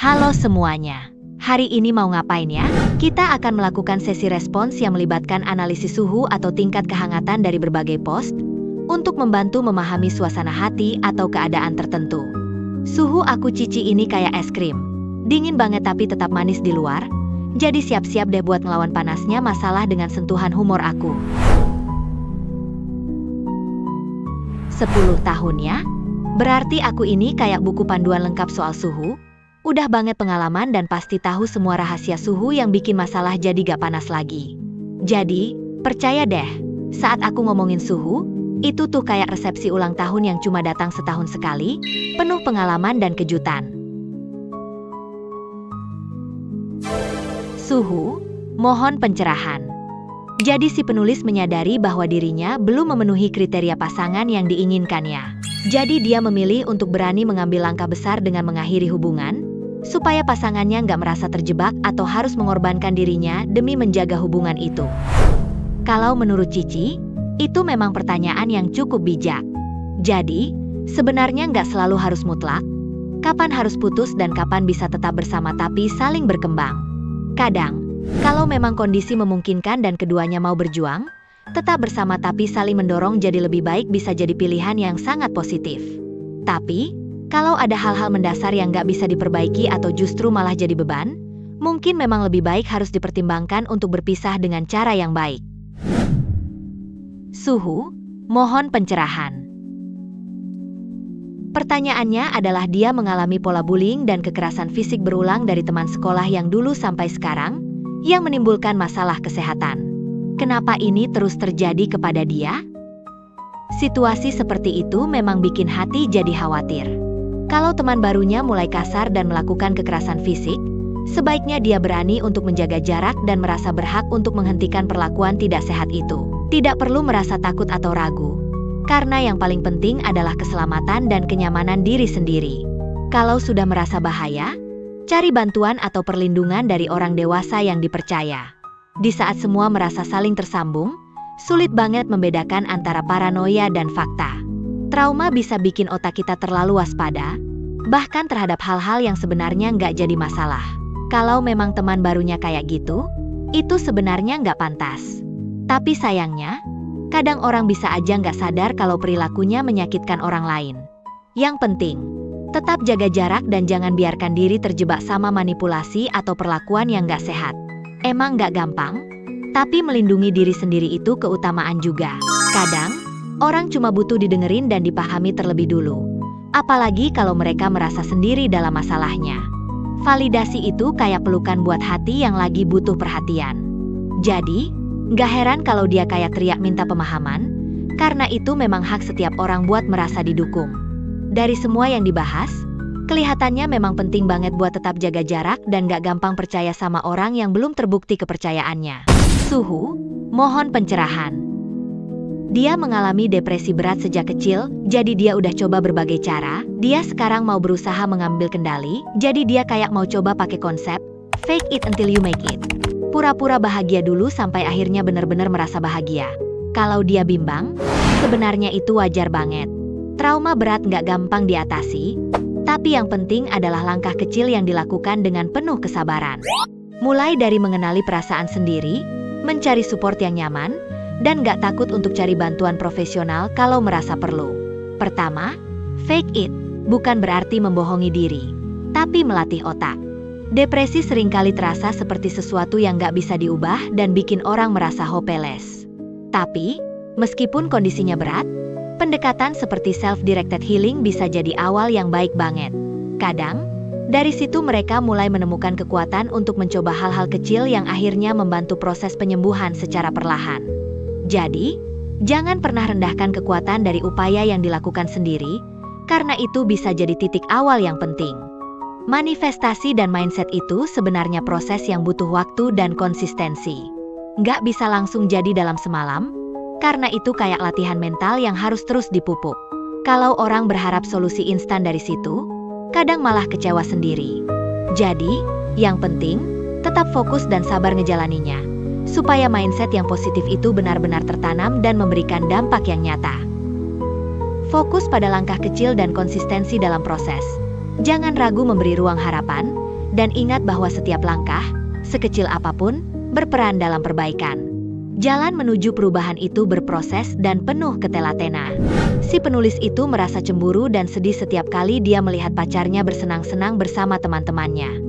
Halo semuanya. Hari ini mau ngapain ya? Kita akan melakukan sesi respons yang melibatkan analisis suhu atau tingkat kehangatan dari berbagai post untuk membantu memahami suasana hati atau keadaan tertentu. Suhu aku Cici ini kayak es krim. Dingin banget tapi tetap manis di luar. Jadi siap-siap deh buat ngelawan panasnya masalah dengan sentuhan humor aku. 10 tahun ya? Berarti aku ini kayak buku panduan lengkap soal suhu. Udah banget pengalaman dan pasti tahu semua rahasia suhu yang bikin masalah jadi gak panas lagi. Jadi, percaya deh, saat aku ngomongin suhu, itu tuh kayak resepsi ulang tahun yang cuma datang setahun sekali, penuh pengalaman dan kejutan. Suhu, mohon pencerahan. Jadi si penulis menyadari bahwa dirinya belum memenuhi kriteria pasangan yang diinginkannya. Jadi dia memilih untuk berani mengambil langkah besar dengan mengakhiri hubungan, supaya pasangannya nggak merasa terjebak atau harus mengorbankan dirinya demi menjaga hubungan itu. Kalau menurut Cici, itu memang pertanyaan yang cukup bijak. Jadi, sebenarnya nggak selalu harus mutlak, kapan harus putus dan kapan bisa tetap bersama tapi saling berkembang. Kadang, kalau memang kondisi memungkinkan dan keduanya mau berjuang, tetap bersama tapi saling mendorong jadi lebih baik bisa jadi pilihan yang sangat positif. Tapi, kalau ada hal-hal mendasar yang nggak bisa diperbaiki atau justru malah jadi beban, mungkin memang lebih baik harus dipertimbangkan untuk berpisah dengan cara yang baik. Suhu, mohon pencerahan. Pertanyaannya adalah dia mengalami pola bullying dan kekerasan fisik berulang dari teman sekolah yang dulu sampai sekarang, yang menimbulkan masalah kesehatan. Kenapa ini terus terjadi kepada dia? Situasi seperti itu memang bikin hati jadi khawatir. Kalau teman barunya mulai kasar dan melakukan kekerasan fisik, sebaiknya dia berani untuk menjaga jarak dan merasa berhak untuk menghentikan perlakuan tidak sehat itu. Tidak perlu merasa takut atau ragu, karena yang paling penting adalah keselamatan dan kenyamanan diri sendiri. Kalau sudah merasa bahaya, cari bantuan atau perlindungan dari orang dewasa yang dipercaya. Di saat semua merasa saling tersambung, sulit banget membedakan antara paranoia dan fakta. Trauma bisa bikin otak kita terlalu waspada, bahkan terhadap hal-hal yang sebenarnya nggak jadi masalah. Kalau memang teman barunya kayak gitu, itu sebenarnya nggak pantas. Tapi sayangnya, kadang orang bisa aja nggak sadar kalau perilakunya menyakitkan orang lain. Yang penting, tetap jaga jarak dan jangan biarkan diri terjebak sama manipulasi atau perlakuan yang nggak sehat. Emang nggak gampang, tapi melindungi diri sendiri itu keutamaan juga. Kadang, orang cuma butuh didengerin dan dipahami terlebih dulu. Apalagi kalau mereka merasa sendiri dalam masalahnya. Validasi itu kayak pelukan buat hati yang lagi butuh perhatian. Jadi, nggak heran kalau dia kayak teriak minta pemahaman, karena itu memang hak setiap orang buat merasa didukung. Dari semua yang dibahas, kelihatannya memang penting banget buat tetap jaga jarak dan gak gampang percaya sama orang yang belum terbukti kepercayaannya. Suhu, mohon pencerahan. Dia mengalami depresi berat sejak kecil, jadi dia udah coba berbagai cara. Dia sekarang mau berusaha mengambil kendali, jadi dia kayak mau coba pakai konsep fake it until you make it. Pura-pura bahagia dulu sampai akhirnya benar-benar merasa bahagia. Kalau dia bimbang, sebenarnya itu wajar banget. Trauma berat gak gampang diatasi, tapi yang penting adalah langkah kecil yang dilakukan dengan penuh kesabaran. Mulai dari mengenali perasaan sendiri, mencari support yang nyaman, dan gak takut untuk cari bantuan profesional kalau merasa perlu. Pertama, fake it, bukan berarti membohongi diri, tapi melatih otak. Depresi seringkali terasa seperti sesuatu yang gak bisa diubah dan bikin orang merasa hopeless. Tapi, meskipun kondisinya berat, pendekatan seperti self-directed healing bisa jadi awal yang baik banget. Kadang, dari situ mereka mulai menemukan kekuatan untuk mencoba hal-hal kecil yang akhirnya membantu proses penyembuhan secara perlahan. Jadi, jangan pernah rendahkan kekuatan dari upaya yang dilakukan sendiri, karena itu bisa jadi titik awal yang penting. Manifestasi dan mindset itu sebenarnya proses yang butuh waktu dan konsistensi. Nggak bisa langsung jadi dalam semalam, karena itu kayak latihan mental yang harus terus dipupuk. Kalau orang berharap solusi instan dari situ, kadang malah kecewa sendiri. Jadi, yang penting, tetap fokus dan sabar ngejalaninya, supaya mindset yang positif itu benar-benar tertanam dan memberikan dampak yang nyata. Fokus pada langkah kecil dan konsistensi dalam proses. Jangan ragu memberi ruang harapan, Dan ingat bahwa setiap langkah, sekecil apapun, berperan dalam perbaikan. Jalan menuju perubahan itu berproses dan penuh ketelatenan. Si penulis itu merasa cemburu dan sedih setiap kali dia melihat pacarnya bersenang-senang bersama teman-temannya.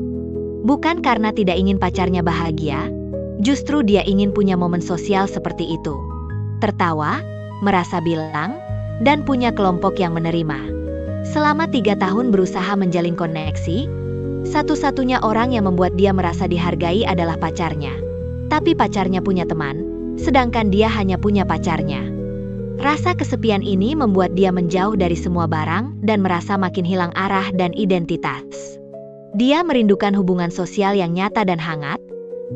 Bukan karena tidak ingin pacarnya bahagia, justru dia ingin punya momen sosial seperti itu. Tertawa, merasa bilang, dan punya kelompok yang menerima. Selama 3 tahun berusaha menjalin koneksi, satu-satunya orang yang membuat dia merasa dihargai adalah pacarnya. Tapi pacarnya punya teman, sedangkan dia hanya punya pacarnya. Rasa kesepian ini membuat dia menjauh dari semua barang dan merasa makin hilang arah dan identitas. Dia merindukan hubungan sosial yang nyata dan hangat,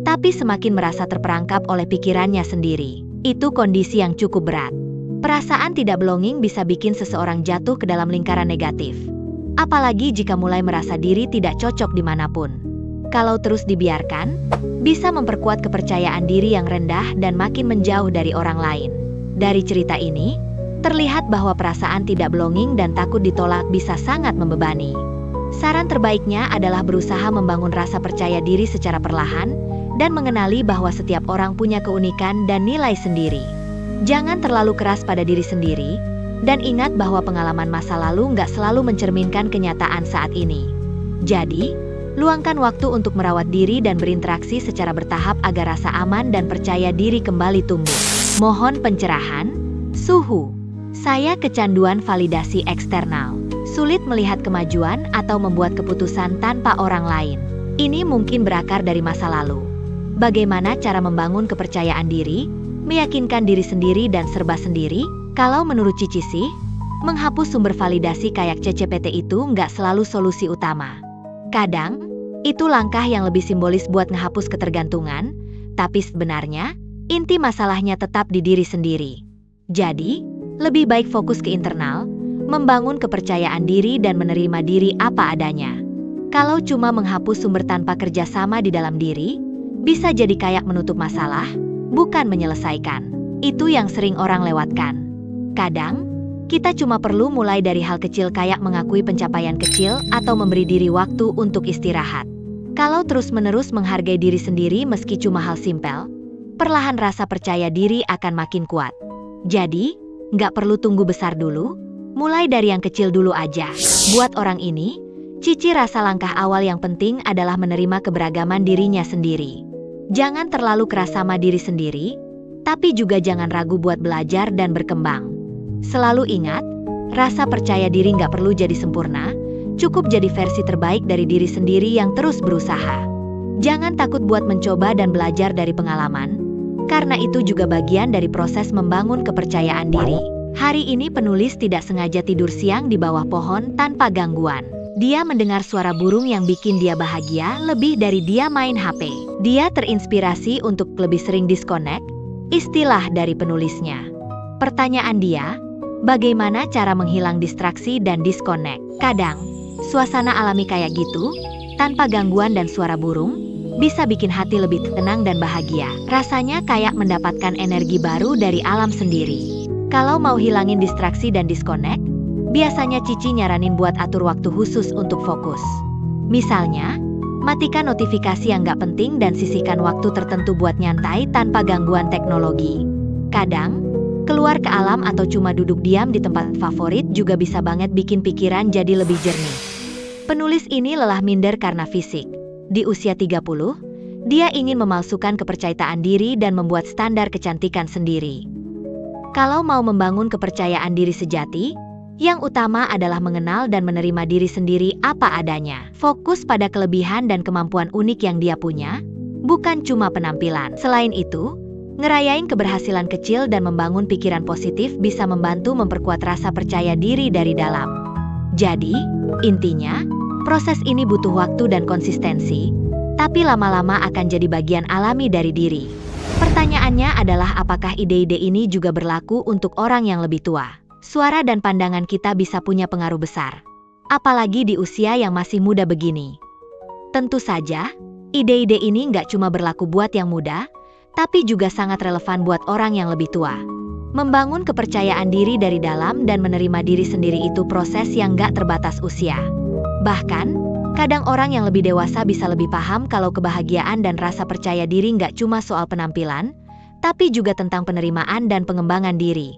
tapi semakin merasa terperangkap oleh pikirannya sendiri. Itu kondisi yang cukup berat. Perasaan tidak belonging bisa bikin seseorang jatuh ke dalam lingkaran negatif. Apalagi jika mulai merasa diri tidak cocok dimanapun. Kalau terus dibiarkan, bisa memperkuat kepercayaan diri yang rendah dan makin menjauh dari orang lain. Dari cerita ini, terlihat bahwa perasaan tidak belonging dan takut ditolak bisa sangat membebani. Saran terbaiknya adalah berusaha membangun rasa percaya diri secara perlahan dan mengenali bahwa setiap orang punya keunikan dan nilai sendiri. Jangan terlalu keras pada diri sendiri, dan ingat bahwa pengalaman masa lalu nggak selalu mencerminkan kenyataan saat ini. Jadi, luangkan waktu untuk merawat diri dan berinteraksi secara bertahap agar rasa aman dan percaya diri kembali tumbuh. Mohon pencerahan, suhu. Saya kecanduan validasi eksternal. Sulit melihat kemajuan atau membuat keputusan tanpa orang lain. Ini mungkin berakar dari masa lalu. Bagaimana cara membangun kepercayaan diri, meyakinkan diri sendiri dan serba sendiri? Kalau menurut Cici sih, menghapus sumber validasi kayak CCPT itu nggak selalu solusi utama. Kadang, itu langkah yang lebih simbolis buat ngehapus ketergantungan, tapi sebenarnya, inti masalahnya tetap di diri sendiri. Jadi, lebih baik fokus ke internal, membangun kepercayaan diri dan menerima diri apa adanya. Kalau cuma menghapus sumber tanpa kerjasama di dalam diri, bisa jadi kayak menutup masalah, bukan menyelesaikan. Itu yang sering orang lewatkan. Kadang, kita cuma perlu mulai dari hal kecil kayak mengakui pencapaian kecil atau memberi diri waktu untuk istirahat. Kalau terus-menerus menghargai diri sendiri meski cuma hal simpel, perlahan rasa percaya diri akan makin kuat. Jadi, nggak perlu tunggu besar dulu, mulai dari yang kecil dulu aja. Buat orang ini, Cici rasa langkah awal yang penting adalah menerima keberagaman dirinya sendiri. Jangan terlalu keras sama diri sendiri, tapi juga jangan ragu buat belajar dan berkembang. Selalu ingat, rasa percaya diri nggak perlu jadi sempurna, cukup jadi versi terbaik dari diri sendiri yang terus berusaha. Jangan takut buat mencoba dan belajar dari pengalaman, karena itu juga bagian dari proses membangun kepercayaan diri. Hari ini penulis tidak sengaja tidur siang di bawah pohon tanpa gangguan. Dia mendengar suara burung yang bikin dia bahagia lebih dari dia main HP. Dia terinspirasi untuk lebih sering disconnect, istilah dari penulisnya. Pertanyaan dia, bagaimana cara menghilang distraksi dan disconnect? Kadang, suasana alami kayak gitu, tanpa gangguan dan suara burung, bisa bikin hati lebih tenang dan bahagia. Rasanya kayak mendapatkan energi baru dari alam sendiri. Kalau mau hilangin distraksi dan disconnect, biasanya Cici nyaranin buat atur waktu khusus untuk fokus. Misalnya, matikan notifikasi yang nggak penting dan sisihkan waktu tertentu buat nyantai tanpa gangguan teknologi. Kadang, keluar ke alam atau cuma duduk diam di tempat favorit juga bisa banget bikin pikiran jadi lebih jernih. Penulis ini lelah minder karena fisik. Di usia 30, dia ingin memalsukan kepercayaan diri dan membuat standar kecantikan sendiri. Kalau mau membangun kepercayaan diri sejati, yang utama adalah mengenal dan menerima diri sendiri apa adanya. Fokus pada kelebihan dan kemampuan unik yang dia punya, bukan cuma penampilan. Selain itu, ngerayain keberhasilan kecil dan membangun pikiran positif bisa membantu memperkuat rasa percaya diri dari dalam. Jadi, intinya, proses ini butuh waktu dan konsistensi, tapi lama-lama akan jadi bagian alami dari diri. Pertanyaannya adalah apakah ide-ide ini juga berlaku untuk orang yang lebih tua? Suara dan pandangan kita bisa punya pengaruh besar, apalagi di usia yang masih muda begini. Tentu saja, ide-ide ini nggak cuma berlaku buat yang muda, tapi juga sangat relevan buat orang yang lebih tua. Membangun kepercayaan diri dari dalam dan menerima diri sendiri itu proses yang nggak terbatas usia. Bahkan, Kadang orang yang lebih dewasa bisa lebih paham kalau kebahagiaan dan rasa percaya diri nggak cuma soal penampilan, tapi juga tentang penerimaan dan pengembangan diri.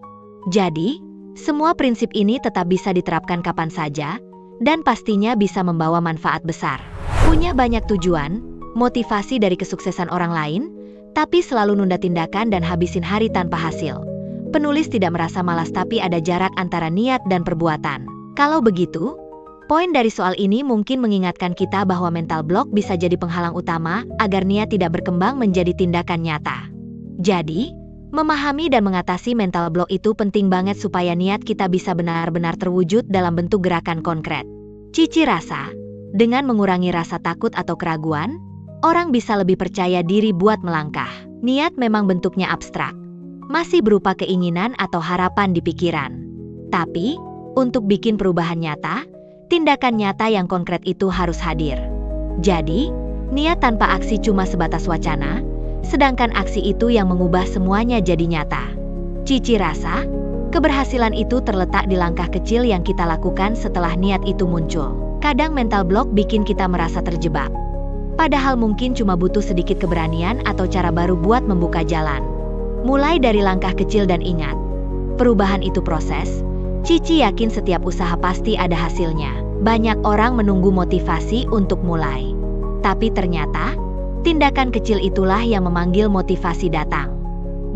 Jadi, semua prinsip ini tetap bisa diterapkan kapan saja, dan pastinya bisa membawa manfaat besar. Punya banyak tujuan, motivasi dari kesuksesan orang lain, tapi selalu nunda tindakan dan habisin hari tanpa hasil. Penulis tidak merasa malas tapi ada jarak antara niat dan perbuatan. Kalau begitu, poin dari soal ini mungkin mengingatkan kita bahwa mental block bisa jadi penghalang utama agar niat tidak berkembang menjadi tindakan nyata. Jadi, memahami dan mengatasi mental block itu penting banget supaya niat kita bisa benar-benar terwujud dalam bentuk gerakan konkret. Cici rasa, dengan mengurangi rasa takut atau keraguan, orang bisa lebih percaya diri buat melangkah. Niat memang bentuknya abstrak, masih berupa keinginan atau harapan di pikiran. Tapi, untuk bikin perubahan nyata, tindakan nyata yang konkret itu harus hadir. Jadi, niat tanpa aksi cuma sebatas wacana, sedangkan aksi itu yang mengubah semuanya jadi nyata. Cici rasa, keberhasilan itu terletak di langkah kecil yang kita lakukan setelah niat itu muncul. Kadang mental block bikin kita merasa terjebak. Padahal mungkin cuma butuh sedikit keberanian atau cara baru buat membuka jalan. Mulai dari langkah kecil dan ingat, perubahan itu proses. Cici yakin setiap usaha pasti ada hasilnya. Banyak orang menunggu motivasi untuk mulai. Tapi ternyata, tindakan kecil itulah yang memanggil motivasi datang.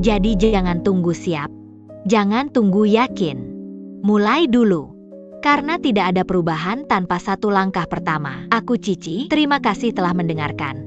Jadi jangan tunggu siap. Jangan tunggu yakin. Mulai dulu. Karena tidak ada perubahan tanpa satu langkah pertama. Aku Cici, terima kasih telah mendengarkan.